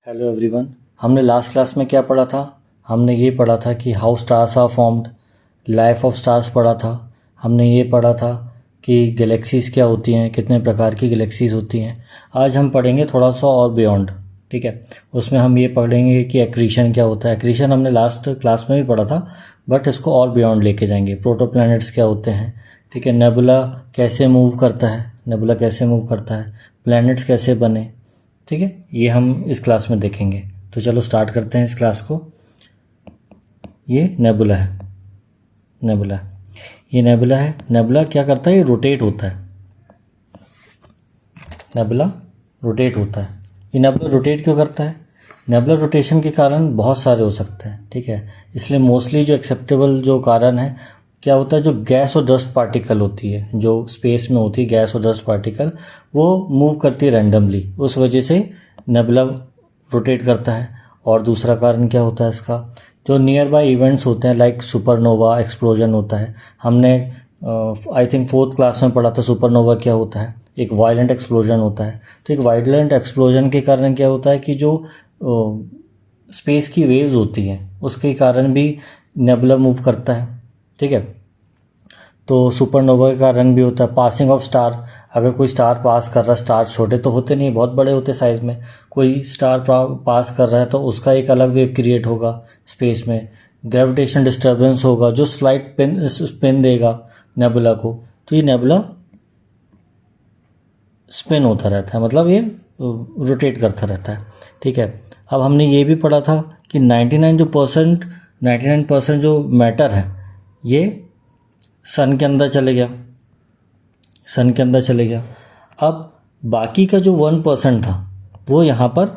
Hello everyone. हमने last class में क्या पढ़ा था? हमने ये पढ़ा था कि how stars are formed, life of stars पढ़ा था। हमने ये पढ़ा था कि गैलेक्सीज़ क्या होती हैं, कितने प्रकार की गैलेक्सीज़ होती हैं। आज हम पढ़ेंगे थोड़ा सा और बियॉन्ड, ठीक है। उसमें हम ये पढ़ेंगे कि एक्रीशन क्या होता है। एक्रीशन हमने लास्ट क्लास में भी पढ़ा था, बट इसको और बियॉन्ड लेके जाएंगे। प्रोटोप्लैनेट्स क्या होते हैं, ठीक है। नेबुला कैसे मूव करता है, नेबुला कैसे मूव करता है, प्लैनेट्स कैसे बने, ठीक है। ये हम इस क्लास में देखेंगे। तो चलो स्टार्ट करते हैं इस क्लास को। ये नेबुला है, नेबुला, ये नेबुला है। नेबुला क्या करता है? ये रोटेट होता है। नेबुला रोटेट होता है। ये नेबुला रोटेट क्यों करता है? नेबुला रोटेशन के कारण बहुत सारे हो सकते हैं, ठीक है। इसलिए मोस्टली जो एक्सेप्टेबल जो कारण है क्या होता है, जो गैस और डस्ट पार्टिकल होती है, जो स्पेस में होती है गैस और डस्ट पार्टिकल, वो मूव करती है रैंडमली, उस वजह से नेबुला रोटेट करता है। और दूसरा कारण क्या होता है इसका, जो नियर बाय इवेंट्स होते हैं, लाइक सुपरनोवा एक्सप्लोजन होता है। हमने आई थिंक 4th क्लास में पढ़ा था सुपरनोवा क्या होता है। एक वायलेंट एक्सप्लोजन होता है। तो एक वायलेंट एक्सप्लोजन के कारण क्या होता है कि जो स्पेस की वेव्स होती हैं उसके कारण भी नेबुला मूव करता है, ठीक है। तो सुपरनोवा का कारण भी होता है। पासिंग ऑफ स्टार, अगर कोई स्टार पास कर रहा है, स्टार छोटे तो होते नहीं, बहुत बड़े होते साइज़ में, कोई स्टार पास कर रहा है तो उसका एक अलग वेव क्रिएट होगा स्पेस में। ग्रेविटेशन डिस्टर्बेंस होगा जो स्लाइट स्पिन देगा नेबुला को। तो ये नेबुला स्पिन होता रहता है, मतलब ये रोटेट करता रहता है, ठीक है। अब हमने ये भी पढ़ा था कि 99% जो मैटर है ये सन के अंदर चले गया, सन के अंदर चले गया। अब बाकी का जो 1% था वो यहाँ पर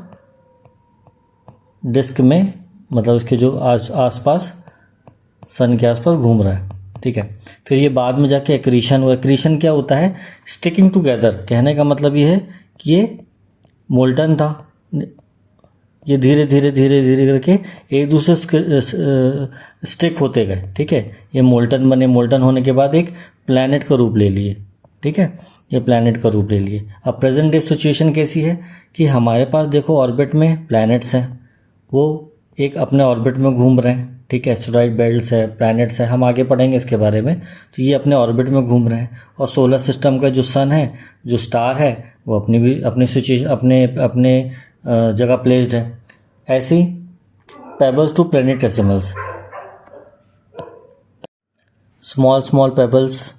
डिस्क में, मतलब इसके जो आसपास, सन के आसपास घूम रहा है, ठीक है। फिर ये बाद में जाके एक्रीशन हुआ। एक्रीशन क्या होता है? Sticking together. कहने का मतलब ये है कि ये मोल्टन था, ये धीरे धीरे धीरे धीरे करके एक दूसरे स्टिक होते गए, ठीक है। ये मोल्टन बने, मोल्टन होने के बाद एक प्लैनेट का रूप ले लिए, ठीक है। ये प्लैनेट का रूप ले लिए। अब प्रेजेंट डे सिचुएशन कैसी है कि हमारे पास देखो ऑर्बिट में प्लैनेट्स हैं, वो एक अपने ऑर्बिट में घूम रहे हैं, ठीक है। एस्टेरॉइड बेल्ट्स है, प्लैनेट्स है, हम आगे पढ़ेंगे इसके बारे में। तो ये अपने ऑर्बिट में घूम रहे हैं। और सोलर सिस्टम का जो सन है, जो स्टार है, वो अपनी सिचुएशन अपने जगह प्लेस्ड है। ऐसे ही pebbles to planetesimals, small small pebbles.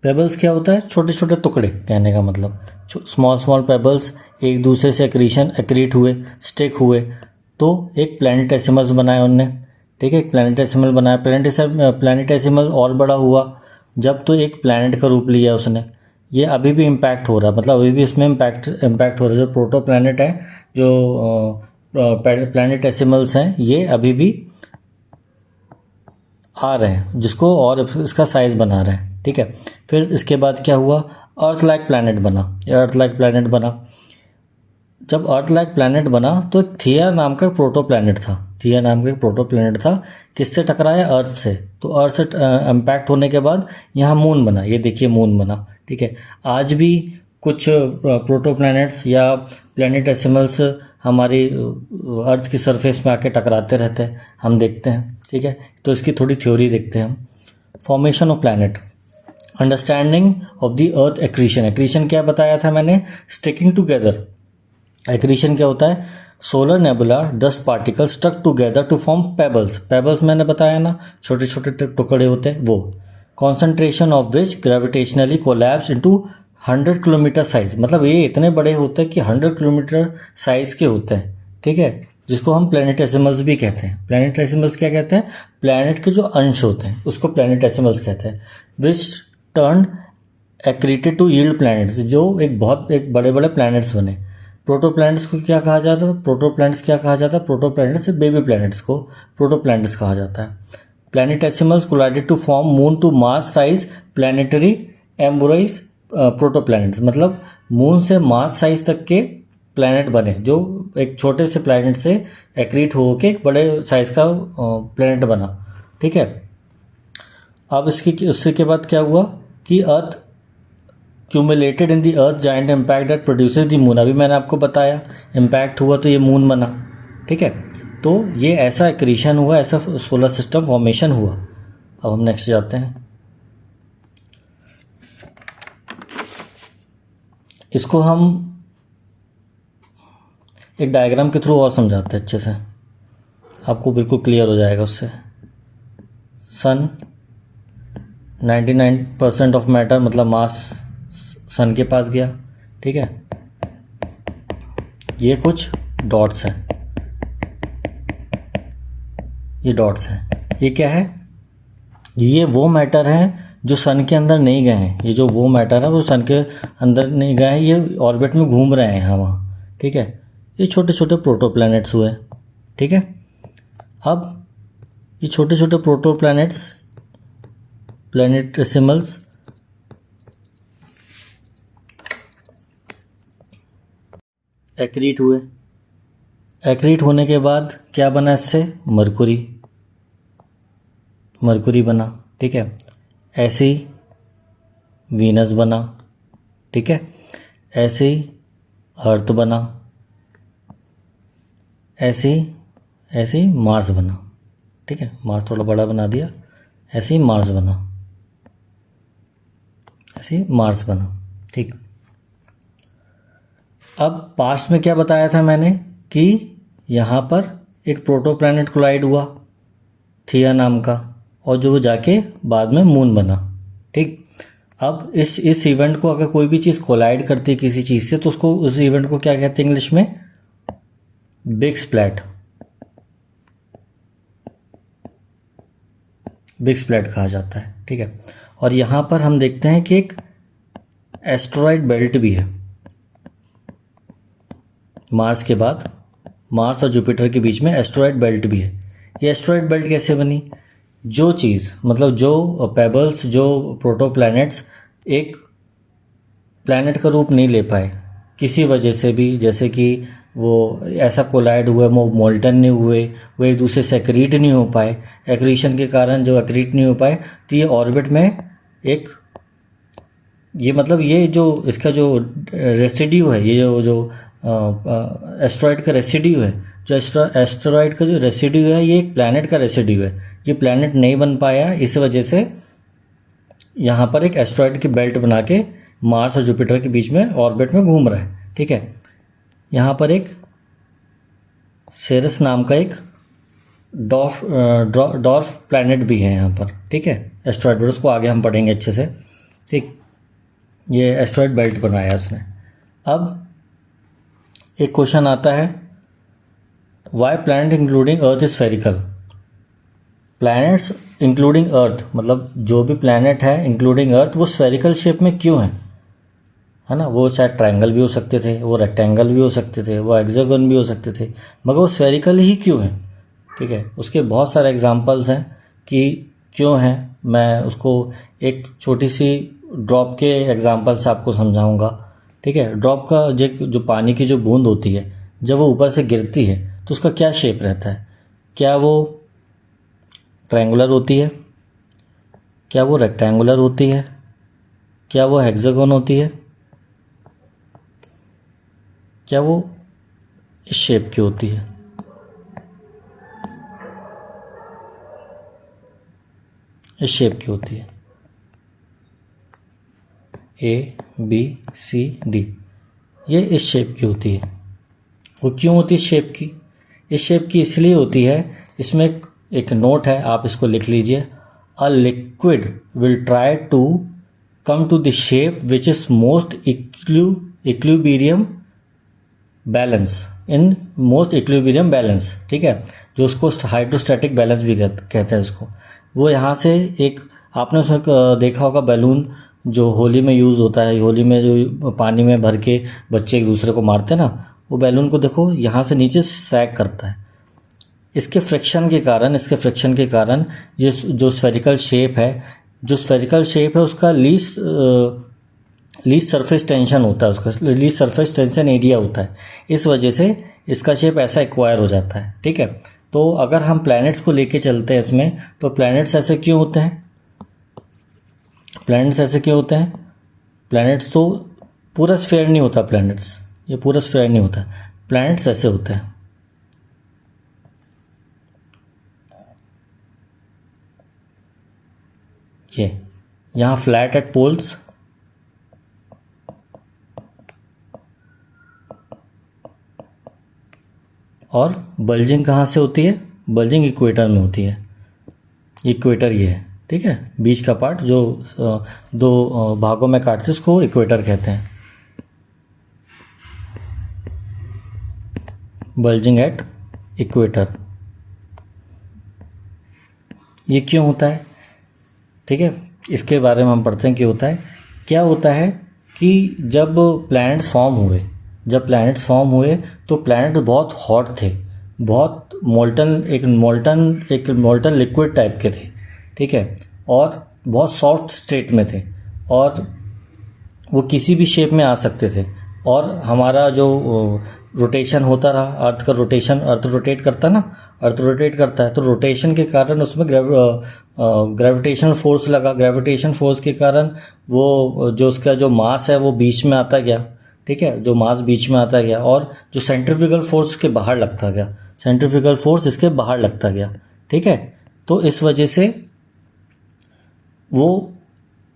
Pebbles क्या होता है? छोटे छोटे टुकड़े, कहने का मतलब स्मॉल स्मॉल पेबल्स एक दूसरे से एक्रीट हुए, स्टिक हुए, तो एक प्लैनेटेसिमल्स बनाया उनने, ठीक है। एक प्लैनेटेसिमल बनाया। प्लैनेटेसिमल और बड़ा हुआ जब तो एक प्लैनेट का रूप लिया उसने। ये अभी भी इम्पैक्ट हो रहा है, मतलब अभी भी इसमें इम्पैक्ट हो रहा है। जो प्रोटो प्लैनेट है, जो प्लैनेटेसिमल्स हैं, ये अभी भी आ रहे हैं, जिसको और इसका साइज़ बना रहे हैं, ठीक है। फिर इसके बाद क्या हुआ? अर्थ लाइक प्लैनेट बना। अर्थ लाइक प्लैनेट बना। जब अर्थ लाइक प्लैनेट बना तो एक थिया नाम का प्रोटो प्लैनेट था। थिया नाम का एक प्रोटो प्लैनेट था। किससे टकराया? अर्थ से। तो अर्थ से इम्पैक्ट होने के बाद यहाँ मून बना। ये देखिए मून बना, ठीक है। आज भी कुछ प्रोटो प्लैनेट्स या प्लैनेटेसिमल्स हमारी अर्थ की सरफेस में आके टकराते रहते हैं, हम देखते हैं, ठीक है। तो इसकी थोड़ी थ्योरी देखते हैं हम। Formation of planet, understanding of the earth accretion. Accretion क्या बताया था मैंने? Sticking together. एक्रीशन क्या होता है? Solar nebula dust particle stuck together to form pebbles. Pebbles मैंने बताया ना, छोटे छोटे टुकड़े होते हैं वो। Concentration of which gravitationally collapse into 100 kilometre size. मतलब ये इतने बड़े होते हैं कि 100 किलोमीटर साइज के होते हैं, ठीक है, जिसको हम प्लैनेटेसिमल्स भी कहते हैं। प्लैनेटेसिमल्स क्या कहते हैं? प्लैनेट के जो अंश होते हैं उसको प्लैनेटेसिमल्स कहते हैं। Which turn accreted to yield planets, जो एक बड़े बड़े प्लैनेट्स बने। प्रोटो प्लैनेट्स को क्या कहा जाता है? प्रोटो प्लैनेट्स प्रोटो प्लैनेट्स से बेबी प्लैनेट्स को प्रोटो प्लैनेट्स कहा जाता है। Planetesimals collided to form moon to Mars size planetary embryos proto planets. मतलब मून से मास साइज तक के प्लैनेट बने, जो एक छोटे से प्लैनेट से एक्रीट होकर एक बड़े साइज का प्लैनेट बना, ठीक है। अब उसके बाद क्या हुआ कि earth accumulated in the earth giant impact that produces the moon. अभी मैंने आपको बताया इम्पैक्ट हुआ तो ये मून बना, ठीक है। तो ये ऐसा एक्रीशन हुआ, ऐसा सोलर सिस्टम फॉर्मेशन हुआ। अब हम नेक्स्ट जाते हैं। इसको हम एक डायग्राम के थ्रू और समझाते हैं अच्छे से, आपको बिल्कुल क्लियर हो जाएगा उससे। सन 99% ऑफ मैटर मतलब मास सन के पास गया, ठीक है। ये कुछ डॉट्स हैं, ये डॉट्स हैं। ये क्या है? ये वो मैटर हैं जो सन के अंदर नहीं गए हैं। ये जो वो मैटर है वो सन के अंदर नहीं गए हैं, ये ऑर्बिट में घूम रहे हैं यहाँ वहाँ, ठीक है। ये छोटे छोटे प्रोटोप्लैनेट्स हुए, ठीक है। अब ये छोटे छोटे प्रोटोप्लैनेट्स, प्लैनेटेसिमल्स, एक्रीट हुए। एक्रीट होने के बाद क्या बना इससे? मरकुरी, मरकुरी बना, ठीक है। ऐसे ही वीनस बना, ठीक है। ऐसे ही अर्थ बना, ऐसे ही मार्स बना, ठीक है। मार्स थोड़ा बड़ा बना दिया, ऐसे ही मार्स बना, ऐसे ही मार्स बना, ठीक। अब पास्ट में क्या बताया था मैंने कि यहाँ पर एक प्रोटोप्लैनेट कोलाइड हुआ थिया नाम का, और जो जाके बाद में मून बना, ठीक। अब इस इवेंट को अगर कोई भी चीज़ कोलाइड करती है किसी चीज़ से, तो उसको, उस इवेंट को क्या कहते हैं इंग्लिश में? बिग स्प्लैट, बिग स्प्लैट कहा जाता है, ठीक है। और यहाँ पर हम देखते हैं कि एक एस्टेरॉयड बेल्ट भी है मार्स के बाद, मार्स और जुपिटर के बीच में एस्टेरॉयड बेल्ट भी है। ये एस्टेरॉयड बेल्ट कैसे बनी? जो चीज़ मतलब जो पेबल्स, जो प्रोटोप्लैनेट्स एक प्लैनेट का रूप नहीं ले पाए किसी वजह से भी, जैसे कि वो ऐसा कोलाइड हुए, वो मोल्टन नहीं हुए, वो एक दूसरे से एक्रीट नहीं हो पाए, एक्रीशन के कारण जो एक्रीट नहीं हो पाए, तो ये ऑर्बिट में एक, ये मतलब ये जो इसका जो रेसिड्यू है, ये जो एस्टेरॉयड का रेसिड्यू है, जो एस्टेरॉयड का जो रेसिड्यू है, ये एक प्लैनेट का रेसिड्यू है। ये प्लैनेट नहीं बन पाया, इस वजह से यहाँ पर एक एस्टेरॉयड की बेल्ट बना के मार्स और जुपिटर के बीच में ऑर्बिट में घूम रहा है, ठीक है। यहाँ पर एक सेरस नाम का एक डॉर्फ प्लैनेट भी है यहाँ पर, ठीक है, एस्टेरॉयड बेल्ट। उसको आगे हम पढ़ेंगे अच्छे से, ठीक। ये एस्टेरॉयड बेल्ट बनाया उसने। अब एक क्वेश्चन आता है, why planet including earth is spherical? Planets including earth मतलब जो भी प्लैनेट है इंक्लूडिंग अर्थ, वो स्फेरिकल शेप में क्यों है ना? वो शायद ट्रायंगल भी हो सकते थे, वो रेक्टेंगल भी हो सकते थे, वो हेक्सागन भी हो सकते थे, मगर वो स्फेरिकल ही क्यों है, ठीक है। उसके बहुत सारे एग्जांपल्स हैं कि क्यों हैं। मैं उसको एक छोटी सी ड्रॉप के एग्जांपल से आपको समझाऊंगा, ठीक है। ड्रॉप का जो पानी की जो बूंद होती है, जब वो ऊपर से गिरती है तो उसका क्या शेप रहता है? क्या वो ट्रायंगुलर होती है? क्या वो रेक्टेंगुलर होती है? क्या वो हेक्सागन होती है? क्या वो इस शेप की होती है? इस शेप की होती है, ABCD, ये इस शेप की होती है। वो क्यों होती है इस शेप की? इस शेप की इसलिए होती है, इसमें एक नोट है, आप इसको लिख लीजिए। A liquid will try to come to the shape which is most equilibrium balance, in most equilibrium balance, ठीक है, जो उसको हाइड्रोस्टैटिक बैलेंस भी कहते हैं उसको। वो यहाँ से एक, आपने उसमें देखा होगा बैलून जो होली में यूज़ होता है, होली में जो पानी में भर के बच्चे एक दूसरे को मारते हैं ना, वो बैलून को देखो यहाँ से नीचे सैग करता है। इसके फ्रिक्शन के कारण ये जो स्फेरिकल शेप है, उसका लीस्ट सरफेस टेंशन होता है, उसका लीस्ट सरफेस टेंशन एरिया होता है। इस वजह से इसका शेप ऐसा एक्वायर हो जाता है, ठीक है। तो अगर हम प्लैनेट्स को लेके चलते हैं इसमें, तो प्लैनेट्स ऐसे क्यों होते हैं? प्लैनेट्स तो पूरा स्फीयर नहीं होता, प्लैनेट्स ये पूरा स्फीयर नहीं होता, प्लैनेट्स ऐसे होते हैं। ये यहाँ फ्लैट एट पोल्स और बल्जिंग कहाँ से होती है, बल्जिंग इक्वेटर में होती है। इक्वेटर ये है, ठीक है, बीच का पार्ट जो दो भागों में काटते हैं उसको इक्वेटर कहते हैं। बल्जिंग एट इक्वेटर, ये क्यों होता है, ठीक है, इसके बारे में हम पढ़ते हैं क्यों होता है। क्या होता है कि जब प्लैनेट्स फॉर्म हुए तो प्लैनेट बहुत हॉट थे, बहुत एक मोल्टन लिक्विड टाइप के थे, ठीक है, और बहुत सॉफ्ट स्टेट में थे, और वो किसी भी शेप में आ सकते थे। और हमारा जो रोटेशन होता रहा, अर्थ का रोटेशन, अर्थ रोटेट करता है, तो रोटेशन के कारण उसमें ग्रेविटेशनल फोर्स लगा। ग्रेविटेशन फोर्स के कारण वो जो उसका जो मास है वो बीच में आता गया, ठीक है, जो मास बीच में आता गया, और जो सेंट्रीफ्यूगल फोर्स इसके बाहर लगता गया, ठीक है। तो इस वजह से वो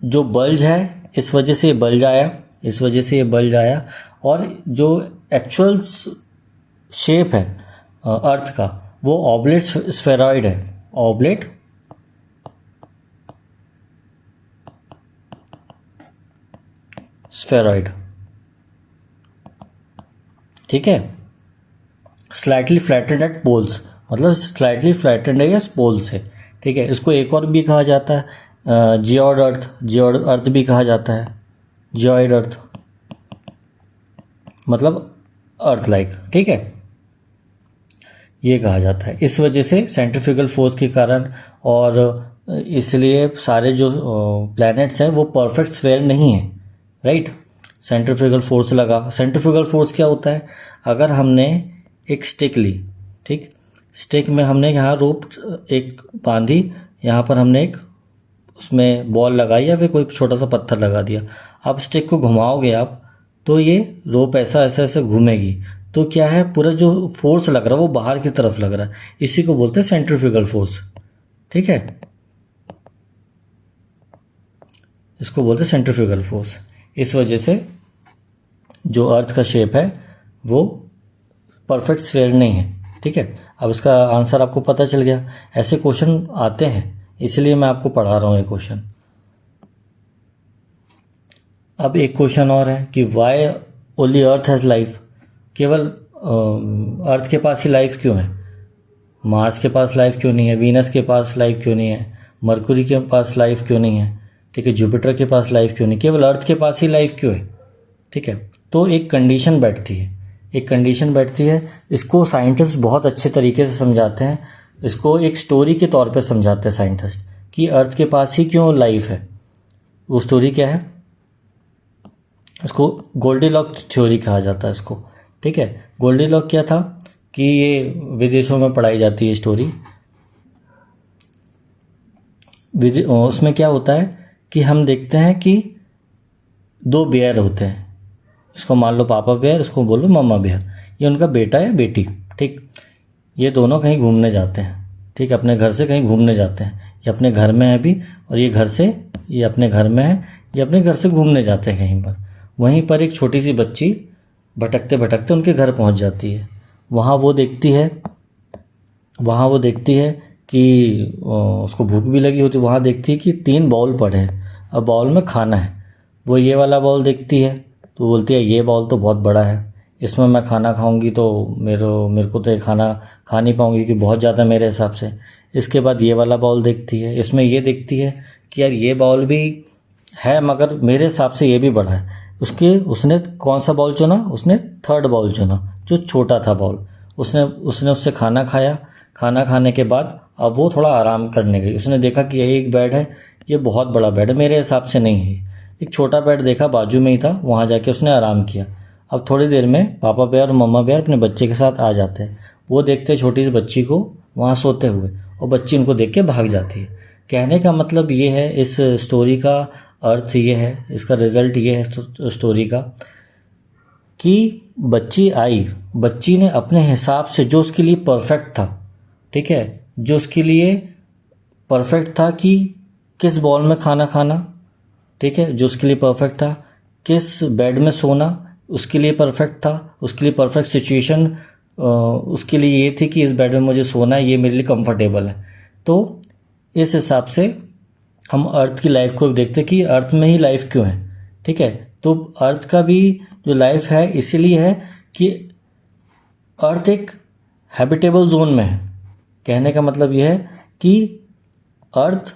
जो बल्ज है, इस वजह से ये बल्ज आया, और जो एक्चुअल शेप है अर्थ का वो ऑब्लेट स्फेरॉइड है, ऑब्लेट स्फेरॉइड, ठीक है। स्लाइटली फ्लैटेंड एट पोल्स, मतलब स्लाइटली फ्लैटेंड है या पोल्स है, ठीक है। इसको एक और भी कहा जाता है जियोइड अर्थ भी कहा जाता है, जियोइड अर्थ मतलब अर्थ लाइक, ठीक है, ये कहा जाता है। इस वजह से सेंट्रीफ्यूगल फोर्स के कारण, और इसलिए सारे जो प्लैनेट्स हैं वो परफेक्ट स्फीयर नहीं है, राइट। सेंट्रीफ्यूगल फोर्स लगा। सेंट्रीफ्यूगल फोर्स क्या होता है, अगर हमने एक स्टिक ली, ठीक, स्टिक में हमने यहाँ रोप एक बांधी, यहाँ पर हमने एक उसमें बॉल लगाई या फिर कोई छोटा सा पत्थर लगा दिया। अब स्टिक को घुमाओगे आप तो ये रोप ऐसे घूमेगी, तो क्या है, पूरा जो फोर्स लग रहा है वो बाहर की तरफ लग रहा है, इसी को बोलते हैं सेंट्रीफ्यूगल फोर्स, ठीक है, इसको बोलते हैं सेंट्रीफ्यूगल फोर्स। इस वजह से जो अर्थ का शेप है वो परफेक्ट स्फीयर नहीं है, ठीक है। अब इसका आंसर आपको पता चल गया। ऐसे क्वेश्चन आते हैं, इसलिए मैं आपको पढ़ा रहा हूँ ये क्वेश्चन। अब एक क्वेश्चन और है कि why only earth has life, केवल अर्थ के पास ही लाइफ क्यों है, मार्स के पास लाइफ क्यों नहीं है, वीनस के पास लाइफ क्यों नहीं है, मरकुरी के पास लाइफ क्यों नहीं है, ठीक है, जुपिटर के पास लाइफ क्यों नहीं, केवल अर्थ के पास ही लाइफ क्यों है, ठीक है। तो एक कंडीशन बैठती है, इसको साइंटिस्ट बहुत अच्छे तरीके से समझाते हैं, इसको एक स्टोरी के तौर पे समझाते हैं साइंटिस्ट कि अर्थ के पास ही क्यों लाइफ है। वो स्टोरी क्या है, इसको गोल्डीलॉक्स थ्योरी कहा जाता है इसको, ठीक है। गोल्डीलॉक्स क्या था कि ये विदेशों में पढ़ाई जाती है स्टोरी। उसमें क्या होता है कि हम देखते हैं कि दो बेयर होते हैं, इसको मान लो पापा बेयर, इसको बोलो मम्मा बेयर, ये उनका बेटा या बेटी, ठीक। ये दोनों कहीं घूमने जाते हैं, ठीक, अपने घर से कहीं घूमने जाते हैं, ये अपने घर में है अभी, और ये अपने घर में है, ये अपने घर से घूमने जाते हैं कहीं पर। वहीं पर एक छोटी सी बच्ची भटकते भटकते उनके घर पहुंच जाती है। वहाँ वो देखती है कि उसको भूख भी लगी होती है। वहाँ देखती है कि 3 बाउल पड़े हैं, अब बाउल में खाना है। वो ये वाला बाउल देखती है तो बोलती है ये बाउल तो बहुत बड़ा है, इसमें मैं खाना खाऊंगी तो मेरे को तो ये खाना खा नहीं पाऊंगी क्योंकि बहुत ज़्यादा मेरे हिसाब से। इसके बाद ये वाला बाउल देखती है, इसमें ये देखती है कि यार ये बाउल भी है मगर मेरे हिसाब से ये भी बड़ा है। उसने कौन सा बाउल चुना, उसने 3rd बाउल चुना जो छोटा था बाउल। उसने उससे खाना खाया। खाना खाने के बाद अब वो थोड़ा आराम करने गई। उसने देखा कि यही एक बेड है, ये बहुत बड़ा बेड है, मेरे हिसाब से नहीं है। एक छोटा बेड देखा बाजू में ही था, वहाँ जाके उसने आराम किया। अब थोड़ी देर में पापा बेयर और मम्मा बेयर अपने बच्चे के साथ आ जाते हैं। वो देखते हैं छोटी सी बच्ची को वहाँ सोते हुए, और बच्ची उनको देख के भाग जाती है। कहने का मतलब ये है इस स्टोरी का अर्थ ये है, इसका रिज़ल्ट ये है स्टोरी का कि बच्ची आई, बच्ची ने अपने हिसाब से जो उसके लिए परफेक्ट था, ठीक है, जो उसके लिए परफेक्ट था कि किस बॉल में खाना खाना, ठीक है, जो उसके लिए परफेक्ट था, किस बेड में सोना उसके लिए परफेक्ट था, उसके लिए परफेक्ट सिचुएशन उसके लिए ये थी कि इस बेड में मुझे सोना है, ये मेरे लिए कंफर्टेबल है। तो इस हिसाब से हम अर्थ की लाइफ को देखते कि अर्थ में ही लाइफ क्यों है, ठीक है। तो अर्थ का भी जो लाइफ है इसीलिए है कि अर्थ एक हैबिटेबल जोन में है। कहने का मतलब यह है कि अर्थ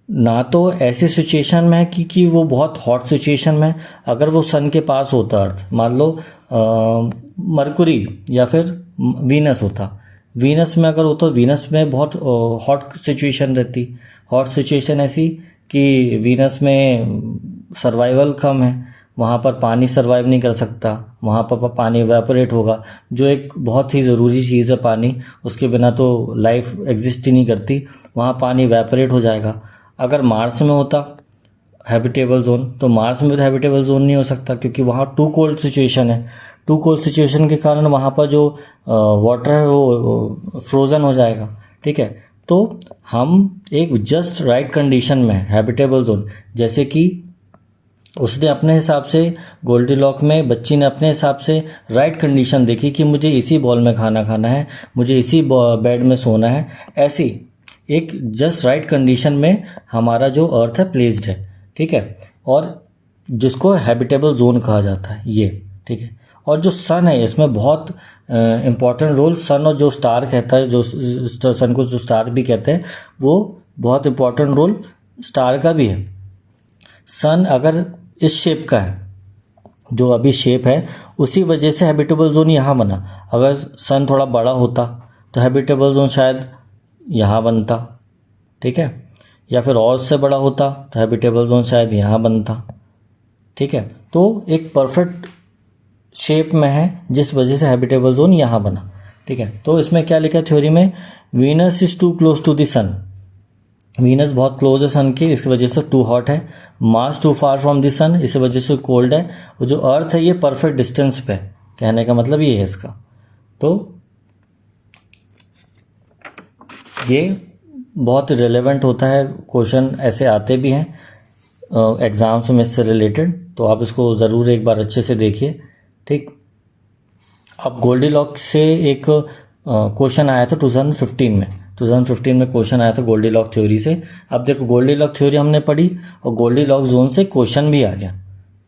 ना तो ऐसी सिचुएशन में है कि वो बहुत हॉट सिचुएशन में है। अगर वो सन के पास होता अर्थ, मान लो मरकुरी या फिर वीनस होता, वीनस में अगर होता, वीनस में बहुत हॉट सिचुएशन रहती। हॉट सिचुएशन ऐसी कि वीनस में सर्वाइवल कम है, वहाँ पर पानी सर्वाइव नहीं कर सकता, वहाँ पर पानी इवेपोरेट होगा, जो एक बहुत ही ज़रूरी चीज़ है पानी, उसके बिना तो लाइफ एग्जिस्ट ही नहीं करती, वहाँ पानी इवेपोरेट हो जाएगा। अगर मार्स में होता हैबिटेबल जोन, तो मार्स में तो हैबिटेबल जोन नहीं हो सकता क्योंकि वहाँ टू कोल्ड सिचुएशन है। टू कोल्ड सिचुएशन के कारण वहाँ पर जो वाटर है वो फ्रोज़न हो जाएगा, ठीक है। तो हम एक जस्ट राइट कंडीशन में है, हैबिटेबल जोन। जैसे कि उसने अपने हिसाब से, गोल्डीलॉक में बच्ची ने अपने हिसाब से राइट कंडीशन देखी कि मुझे इसी बॉल में खाना खाना है, मुझे इसी बेड में सोना है। ऐसी एक जस्ट राइट कंडीशन में हमारा जो अर्थ है प्लेस्ड है, ठीक है, और जिसको हैबिटेबल जोन कहा जाता है ये, ठीक है। और जो सन है इसमें बहुत इम्पॉर्टेंट रोल, सन और जो स्टार कहता है, जो सन को जो स्टार भी कहते हैं, वो बहुत इम्पॉर्टेंट रोल स्टार का भी है। सन अगर इस शेप का है, जो अभी शेप है, उसी वजह से हैबिटेबल जोन यहाँ बना। अगर सन थोड़ा बड़ा होता तो हैबिटेबल जोन शायद यहाँ बनता, ठीक है, या फिर और से बड़ा होता तो हैबिटेबल जोन शायद यहाँ बनता, ठीक है। तो एक परफेक्ट शेप में है जिस वजह से हैबिटेबल जोन यहाँ बना, ठीक है। तो इसमें क्या लिखा है थ्योरी में, Venus is too close to the sun, Venus बहुत क्लोज है सन की, इसकी वजह से टू हॉट है। Mars too far from the sun, इस वजह से कोल्ड है। और जो अर्थ है ये परफेक्ट डिस्टेंस पे है, कहने का मतलब ये है इसका। तो ये बहुत रिलेवेंट होता है, क्वेश्चन ऐसे आते भी हैं एग्ज़ाम्स में इससे रिलेटेड, तो आप इसको ज़रूर एक बार अच्छे से देखिए, ठीक। अब गोल्डीलॉक से एक क्वेश्चन आया था 2015 में क्वेश्चन आया था गोल्डीलॉक थ्योरी से। अब देखो गोल्डीलॉक थ्योरी हमने पढ़ी और गोल्डीलॉक जोन से क्वेश्चन भी आ गया,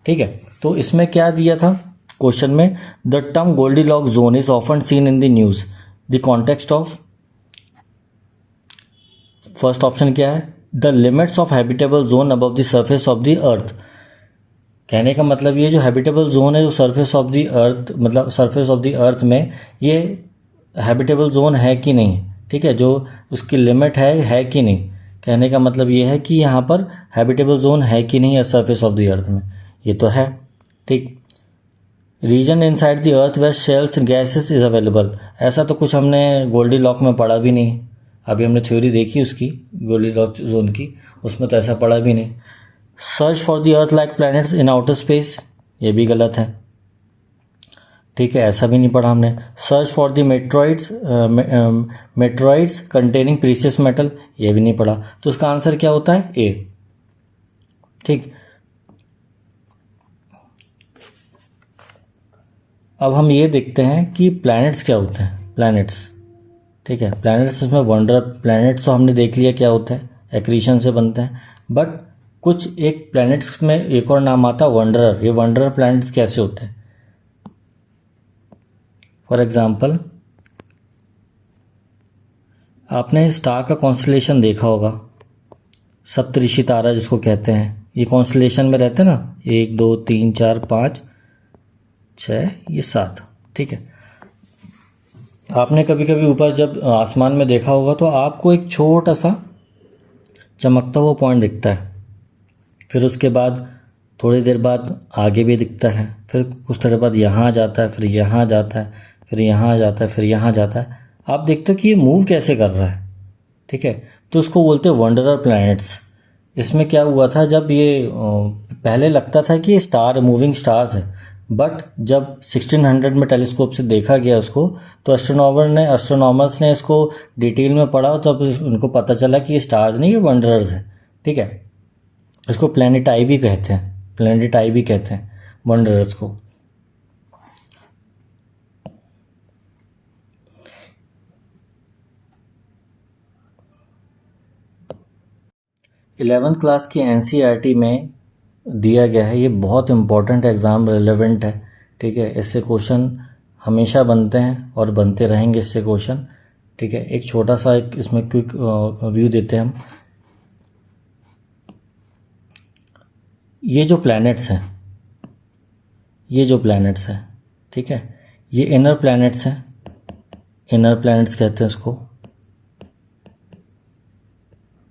ठीक है। तो इसमें क्या दिया था क्वेश्चन में, the term Goldilock zone is often seen in the news, the context of, first option क्या है, the limits of habitable zone above the surface of the earth. कहने का मतलब ये जो हैबिटेबल जोन है, जो सरफेस ऑफ द अर्थ, मतलब सरफेस ऑफ द अर्थ में ये हैबिटेबल जोन है कि नहीं, ठीक है, जो उसकी लिमिट है कि नहीं। कहने का मतलब ये है कि यहाँ पर हैबिटेबल जोन है कि नहीं है सरफेस ऑफ द अर्थ में, ये तो है, ठीक। Reason inside the earth where shells gases is available, ऐसा तो कुछ हमने गोल्डीलॉक में पढ़ा भी नहीं। अभी हमने थ्योरी देखी उसकी गोल्डीलॉक जोन की, उसमें तो ऐसा पढ़ा भी नहीं। Search for the earth like planets in outer space, ये भी गलत है, ठीक है, ऐसा भी नहीं पढ़ा हमने। Search for the meteoroids containing precious metal, ये भी नहीं पढ़ा। तो उसका आंसर क्या होता है, ए, ठीक। अब हम ये देखते हैं कि प्लैनेट्स क्या होते हैं, प्लैनेट्स, ठीक है। प्लैनेट्स इसमें वंडर प्लैनेट्स तो हमने देख लिया क्या होता है, एक्रीशन से बनते हैं, बट कुछ एक प्लैनेट्स में एक और नाम आता है वंडरर। ये वंडरर प्लैनेट्स कैसे होते हैं, फॉर एग्जांपल आपने स्टार का कॉन्स्टलेशन देखा होगा, सप्तऋषि तारा जिसको कहते हैं, ये कॉन्स्टलेशन में रहते हैं ना, 1 2 3 4 5 6 ये 7, ठीक है। आपने कभी कभी ऊपर जब आसमान में देखा होगा तो आपको एक छोटा सा चमकता हुआ पॉइंट दिखता है, फिर उसके बाद थोड़ी देर बाद आगे भी दिखता है, फिर कुछ देर बाद यहाँ जाता है, फिर यहाँ जाता है, फिर यहाँ जाता है, फिर यहाँ जाता है। आप देखते हो कि ये मूव कैसे कर रहा है, ठीक है। तो उसको बोलते हैं वंडरर प्लैनेट्स, इसमें क्या हुआ था, जब ये पहले लगता था कि ये स्टार मूविंग स्टार्स है, बट जब 1600 में टेलीस्कोप से देखा गया उसको, तो एस्ट्रोनॉमर्स ने इसको डिटेल में पढ़ा, तब उनको पता चला कि ये स्टार्स नहीं, ये वंडरर्स है। ठीक है, इसको प्लैनेटाई भी कहते हैं, प्लैनेटाई भी कहते हैं वंडरर्स को। इलेवेंथ क्लास की एनसीईआरटी में दिया गया है, ये बहुत इंपॉर्टेंट एग्ज़ाम रिलेवेंट है। ठीक है, इससे क्वेश्चन हमेशा बनते हैं और बनते रहेंगे इससे क्वेश्चन। ठीक है, एक छोटा सा एक इसमें क्विक व्यू देते हैं हम। ये जो प्लैनेट्स हैं, ये जो प्लैनेट्स हैं, ठीक है, ये इनर प्लैनेट्स हैं, इनर प्लैनेट्स कहते हैं इसको।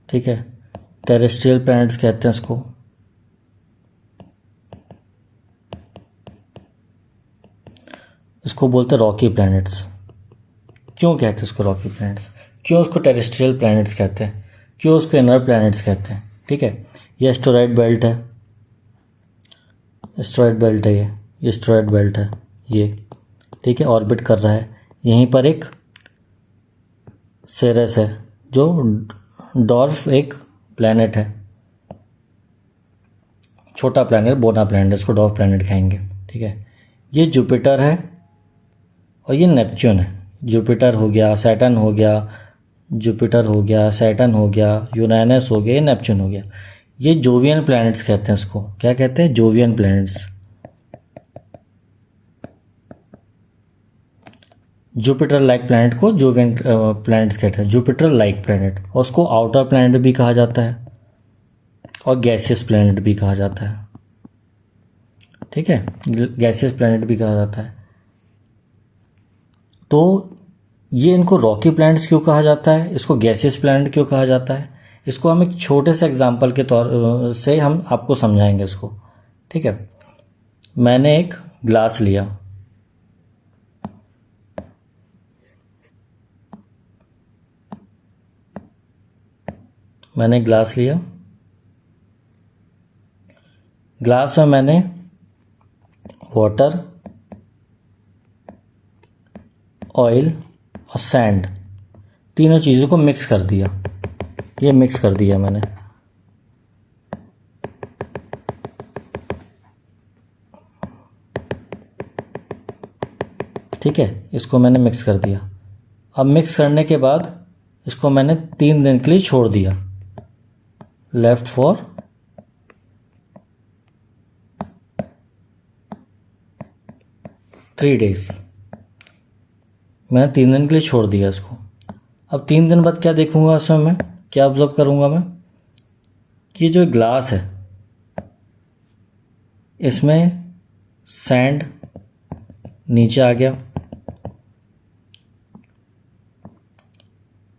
ठीक है, टेरेस्ट्रियल प्लैनेट्स कहते हैं इसको। इसको बोलते हैं रॉकी प्लैनेट्स। क्यों कहते हैं इसको रॉकी प्लैनेट्स, क्यों उसको टेरेस्ट्रियल प्लैनेट्स कहते हैं, क्यों उसको इनर प्लैनेट्स कहते हैं। ठीक है, ये एस्टेरॉयड बेल्ट है, एस्टेरॉयड बेल्ट है, ये एस्टेरॉयड बेल्ट है ये। ठीक है, ऑर्बिट कर रहा है। यहीं पर एक सेरेस है जो डॉर्फ एक प्लैनेट है, छोटा प्लैनेट, बोना प्लैनेट, इसको डॉर्फ प्लैनेट कहेंगे। ठीक है, ये जुपिटर है और ये नेपच्यून है। जुपिटर हो गया, सैटर्न हो गया, जुपिटर हो गया, सैटर्न हो गया, यूरेनस हो गया, ये नेपच्यून हो गया। ये जोवियन प्लैनेट्स कहते हैं इसको। क्या कहते हैं? Jovian planets. Jupiter like planet को जोवियन प्लैनेट्स कहते हैं, जुपिटर लाइक प्लैनेट। और उसको आउटर प्लैनेट भी कहा जाता है और गैसियस प्लैनेट भी कहा जाता है। ठीक है, गैसियस प्लैनेट भी कहा जाता है। तो ये इनको रॉकी प्लैनेट्स क्यों कहा जाता है, इसको गैसियस प्लैनेट क्यों कहा जाता है, इसको हम एक छोटे से एग्जांपल के तौर से हम आपको समझाएंगे इसको। ठीक है, मैंने एक ग्लास लिया, मैंने ग्लास लिया, ग्लास में मैंने वाटर, ऑयल और सैंड, तीनों चीज़ों को मिक्स कर दिया। ये मिक्स कर दिया मैंने। ठीक है, इसको मैंने मिक्स कर दिया। अब मिक्स करने के बाद इसको मैंने 3 दिन के लिए छोड़ दिया, लेफ्ट फॉर 3 days। मैंने 3 दिन के लिए छोड़ दिया इसको। अब 3 दिन बाद क्या देखूंगा उसमें, मैं क्या ऑब्जर्व करूंगा मैं, कि जो ग्लास है इसमें सैंड नीचे आ गया,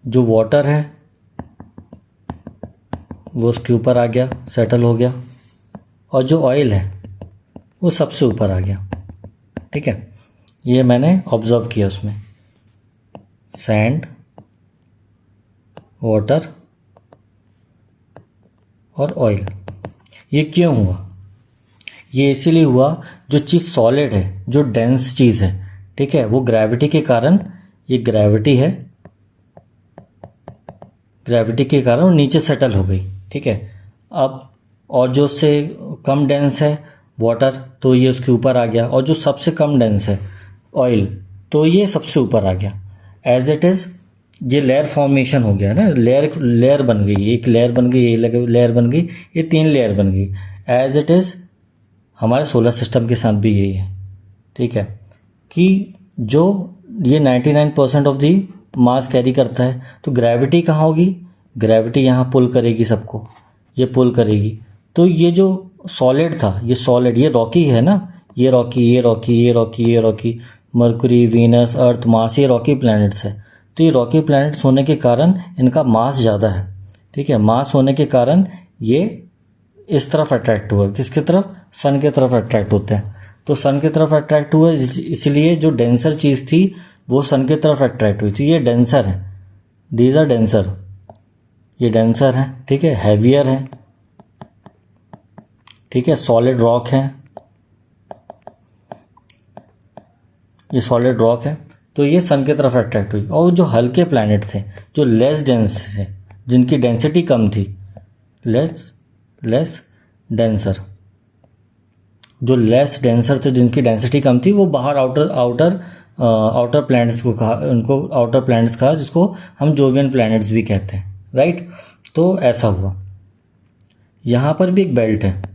जो वाटर है वो उसके ऊपर आ गया, सेटल हो गया, और जो ऑयल है वो सबसे ऊपर आ गया। ठीक है, ये मैंने ऑब्जर्व किया उसमें, सैंड, वाटर और ऑयल। ये क्यों हुआ? ये इसीलिए हुआ, जो चीज़ सॉलिड है, जो डेंस चीज़ है, ठीक है, वो ग्रेविटी के कारण, ये ग्रेविटी है, ग्रेविटी के कारण वो नीचे सेटल हो गई। ठीक है, अब और जो उससे कम डेंस है वाटर, तो ये उसके ऊपर आ गया, और जो सबसे कम डेंस है ऑयल, तो ये सबसे ऊपर आ गया। एज इट इज़ ये लेयर फॉर्मेशन हो गया ना, लेयर बन गई, एक लेयर बन गई, ये लेयर बन गई, ये 3 लेयर बन गई। एज इट इज़ हमारे सोलर सिस्टम के साथ भी यही है। ठीक है, कि जो ये 99% ऑफ दी मास कैरी करता है, तो ग्रेविटी कहाँ होगी, ग्रेविटी यहाँ पुल करेगी सबको, ये पुल करेगी। तो ये जो सॉलिड था, ये सॉलिड, ये रॉकी है ना, ये रॉकी, ये रॉकी, ये रॉकी, ये रॉकी, मरकुरी, वीनस, अर्थ, मार्स, ये रॉकी प्लैनेट्स है। तो ये रॉकी प्लैनेट्स होने के कारण इनका मास ज़्यादा है। ठीक है, मास होने के कारण ये इस तरफ अट्रैक्ट हुआ, किसकी तरफ, सन की तरफ अट्रैक्ट होते हैं। तो सन की तरफ अट्रैक्ट हुआ, इसलिए जो डेंसर चीज़ थी वो सन की तरफ अट्रैक्ट हुई थी। ये डेंसर है, दीज आर डेंसर, ये डेंसर है। ठीक है, हैवियर है, ठीक है, सॉलिड रॉक है, ये सॉलिड रॉक है, तो ये सन की तरफ अट्रैक्ट हुई। और जो हल्के प्लैनेट थे, जो लेस डेंस थे, जिनकी डेंसिटी कम थी, लेस डेंसर, जो लेस डेंसर थे, जिनकी डेंसिटी कम थी, वो बाहर आउटर प्लैनेट्स को कहा, उनको आउटर प्लैनेट्स कहा, जिसको हम जोवियन प्लैनेट्स भी कहते हैं, राइट। तो ऐसा हुआ। यहाँ पर भी एक बेल्ट है,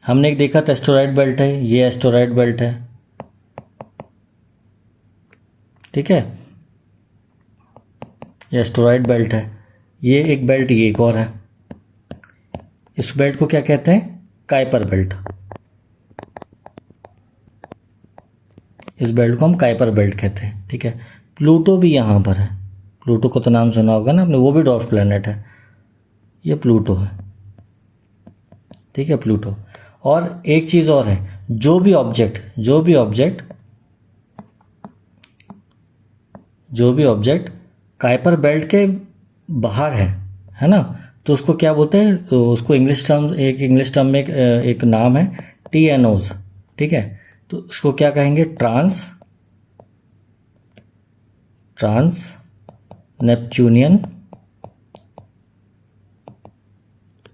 हमने एक देखा था एस्टेरॉयड बेल्ट है, ये एस्टेरॉयड बेल्ट है, ठीक है, ये एस्टेरॉयड बेल्ट है, ये एक बेल्ट, ये एक और है। इस बेल्ट को क्या कहते हैं? Kuiper belt. इस बेल्ट को हम काइपर बेल्ट कहते हैं, ठीक है। प्लूटो भी यहाँ पर है, प्लूटो को तो नाम सुना होगा ना आपने, वो भी ड्वार्फ प्लैनेट है, ये प्लूटो है, ठीक है, प्लूटो। और एक चीज़ और है, जो भी ऑब्जेक्ट काइपर बेल्ट के बाहर है ना, तो उसको क्या बोलते हैं? उसको इंग्लिश टर्म में एक नाम है, TNOs, ठीक है। तो उसको क्या कहेंगे? Trans Neptunian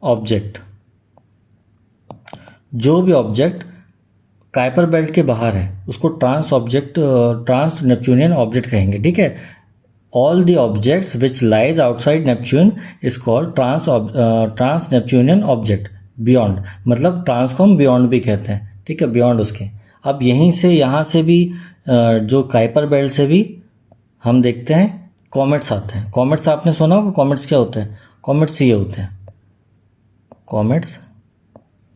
object. जो भी ऑब्जेक्ट काइपर बेल्ट के बाहर है उसको ट्रांस नेपच्यूनियन ऑब्जेक्ट कहेंगे, ठीक है। All the objects which lies outside Neptune is called trans Neptunian object. Beyond, मतलब ट्रांस को हम बियॉन्ड भी कहते हैं, ठीक है, बियॉन्ड उसके। अब यहीं से यहाँ से भी जो काइपर बेल्ट से भी हम देखते हैं कॉमेट्स आते हैं। कॉमेट्स आपने सुना होगा, कॉमेट्स क्या होते हैं? कॉमेट्स ये होते हैं, कॉमेट्स,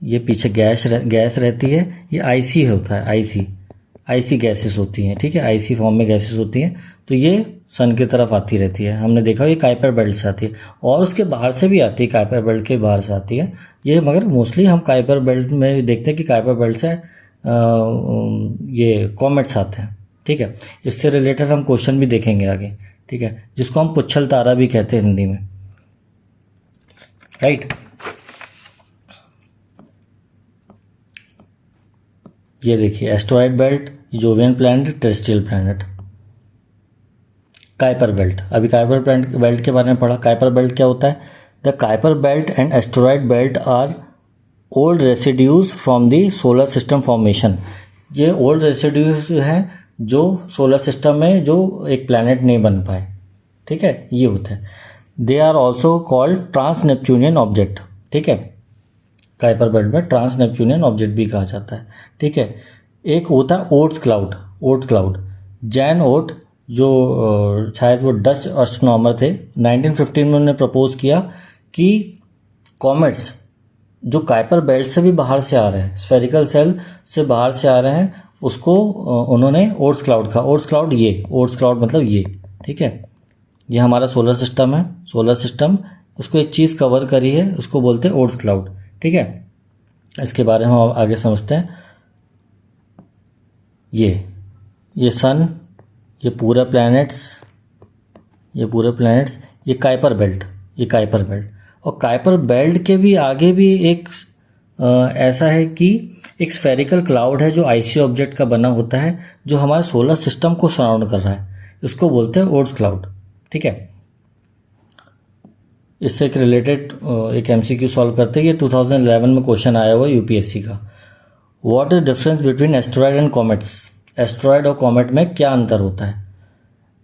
ये पीछे गैस रहती है, ये आईसी होता है, आईसी गैसेस होती हैं, ठीक है, आईसी फॉर्म में गैसेस होती हैं। तो ये सन की तरफ आती रहती है, हमने देखा ये काइपर बेल्ट से आती है, और उसके बाहर से भी आती है, काइपर बेल्ट के बाहर से आती है ये। मगर मोस्टली हम काइपर बेल्ट में देखते हैं कि काइपर बेल्ट से ये कॉमेट्स आते हैं, ठीक है। इससे रिलेटेड हम क्वेश्चन भी देखेंगे आगे, ठीक है, जिसको हम पुच्छल तारा भी कहते हैं हिंदी में, राइट। ये देखिए asteroid belt, jovian planet, terrestrial planet, Kuiper belt. अभी काइपर बेल्ट के बारे में पढ़ा। काइपर बेल्ट क्या होता है? The Kuiper belt and asteroid belt are old residues from the solar system formation. ये ओल्ड रेसिड्यूज हैं जो सोलर सिस्टम में जो एक प्लैनेट नहीं बन पाए, ठीक है, ये होते हैं। They are also called trans Neptunian object, ठीक है। काइपर बेल्ट में ट्रांस नेपच्यूनियन ऑब्जेक्ट भी कहा जाता है, ठीक है। एक होता है ओट्स क्लाउड। जैन ओट, जो शायद वो डच एस्ट्रोनॉमर थे, 1915 में उन्होंने प्रपोज किया कि कॉमेट्स जो काइपर बेल्ट से भी बाहर से आ रहे हैं, स्फेरिकल सेल से बाहर से आ रहे हैं, उसको उन्होंने ओट्स क्लाउड कहा। ओट्स क्लाउड मतलब ये, ठीक है। ये हमारा सोलर सिस्टम है, सोलर सिस्टम उसको एक चीज़ कवर करी है, उसको बोलते हैं ओट्स क्लाउड, ठीक है। इसके बारे में हम आगे समझते हैं। ये सन, ये पूरे प्लैनेट्स, ये काइपर बेल्ट, और काइपर बेल्ट के भी आगे भी एक ऐसा है कि एक स्फेरिकल क्लाउड है जो आईसी ऑब्जेक्ट का बना होता है, जो हमारे सोलर सिस्टम को सराउंड कर रहा है, इसको बोलते हैं ओट्स क्लाउड, ठीक है। इससे एक रिलेटेड एक एमसीक्यू सॉल्व करते हैं। ये 2011 में क्वेश्चन आया हुआ यूपीएससी का। What is difference between asteroid and comets? Asteroid और कॉमेट में क्या अंतर होता है?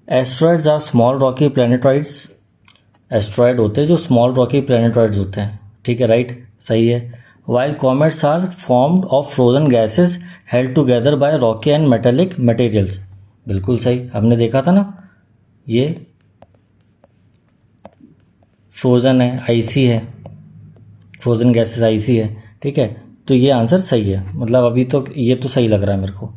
Asteroids are small rocky planetoids. Asteroid होते हैं जो स्मॉल रॉकी प्लैनेटॉइड्स होते हैं, ठीक है, राइट, सही है। While comets are formed of frozen gases held together by rocky and metallic materials. बिल्कुल सही, हमने देखा था ना, ये फ्रोजन है, आईसी है, फ्रोजन गैसेस आईसी है, ठीक है। तो ये आंसर सही है, मतलब अभी तो ये तो सही लग रहा है मेरे को।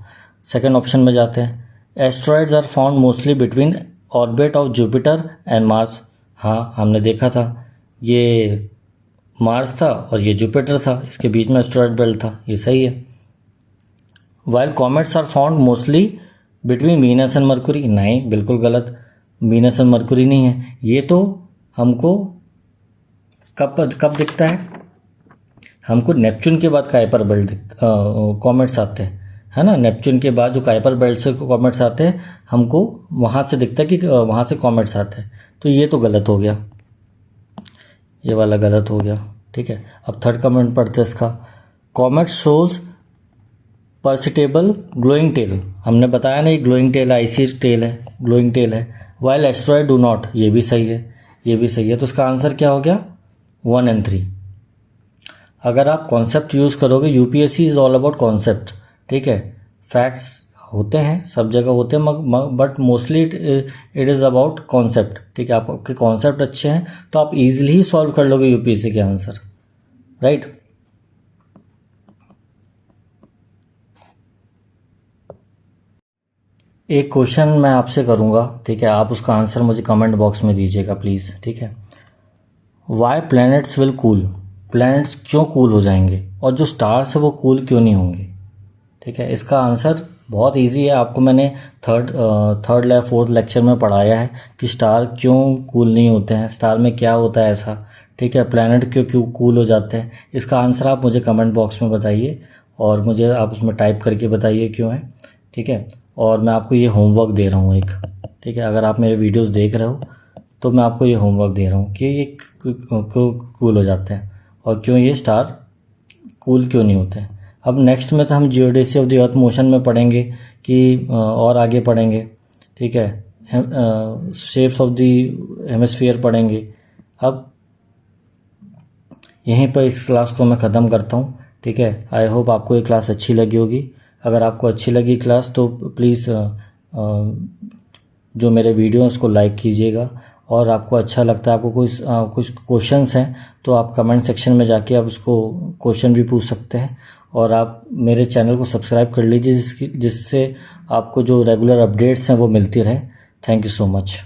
सेकंड ऑप्शन में जाते हैं। Asteroids are found mostly between orbit of Jupiter and Mars. हाँ, हमने देखा था, ये मार्स था और ये जुपिटर था, इसके बीच में एस्टेरॉयड बेल्ट था, ये सही है। While comets are found mostly between Venus and Mercury. नहीं, बिल्कुल गलत, वीनस एंड मरकुरी नहीं है। ये तो हमको कब कब दिखता है? हमको नेपच्यून के बाद काइपर बेल्ट कॉमेट्स आते हैं, है ना। नेपच्यून के बाद जो काइपर बेल्ट से कॉमेट्स आते हैं, हमको वहाँ से दिखता है कि वहाँ से कॉमेट्स आते हैं। तो ये तो गलत हो गया, ये वाला गलत हो गया, ठीक है। अब थर्ड कमेंट पढ़ते हैं इसका। कॉमेट शोज परसिटेबल ग्लोइंग टेल, हमने बताया ना, ये ग्लोइंग टेल आईसी टेल है, ग्लोइंग टेल है। वाइल एस्ट्रॉयड डू नॉट, ये भी सही है, ये भी सही है। तो इसका आंसर क्या हो गया? 1 और 3। अगर आप कॉन्सेप्ट यूज़ करोगे, UPSC is all about concept, ठीक है। फैक्ट्स होते हैं, सब जगह होते हैं, but mostly it is about concept, ठीक है। आपके कॉन्सेप्ट अच्छे हैं तो आप इजीली ही सॉल्व कर लोगे यूपीएससी के आंसर, राइट। एक क्वेश्चन मैं आपसे करूँगा, ठीक है, आप उसका आंसर मुझे कमेंट बॉक्स में दीजिएगा प्लीज़, ठीक है। Why planets will cool, planets क्यों कूल हो जाएंगे, और जो स्टार्स है वो कूल क्यों नहीं होंगे, ठीक है। इसका आंसर बहुत इजी है, आपको मैंने थर्ड या फोर्थ लेक्चर में पढ़ाया है कि स्टार क्यों कूल नहीं होते हैं, स्टार में क्या होता है ऐसा, ठीक है। प्लैनेट क्यों क्यों कूल हो जाते हैं, इसका आंसर आप मुझे कमेंट बॉक्स में बताइए, और मुझे आप उसमें टाइप करके बताइए क्यों है, ठीक है। और मैं आपको ये होमवर्क दे रहा हूँ एक, ठीक है। अगर आप मेरे वीडियोस देख रहे हो तो मैं आपको ये होमवर्क दे रहा हूँ कि ये क्यों कूल हो जाते हैं और क्यों ये स्टार कूल क्यों नहीं होते हैं। अब नेक्स्ट में तो हम geodesy of the earth motion में पढ़ेंगे कि और आगे पढ़ेंगे, ठीक है। शेप्स ऑफ द हेमिस्फीयर पढ़ेंगे। अब यहीं पर इस क्लास को मैं ख़त्म करता हूँ, ठीक है। आई होप आपको ये क्लास अच्छी लगी होगी। अगर आपको अच्छी लगी क्लास तो प्लीज़ जो मेरे वीडियो हैं उसको लाइक कीजिएगा, और आपको अच्छा लगता है, आपको कुछ क्वेश्चंस हैं तो आप कमेंट सेक्शन में जाके आप उसको क्वेश्चन भी पूछ सकते हैं, और आप मेरे चैनल को सब्सक्राइब कर लीजिए जिससे आपको जो रेगुलर अपडेट्स हैं वो मिलती रहे। Thank you so much.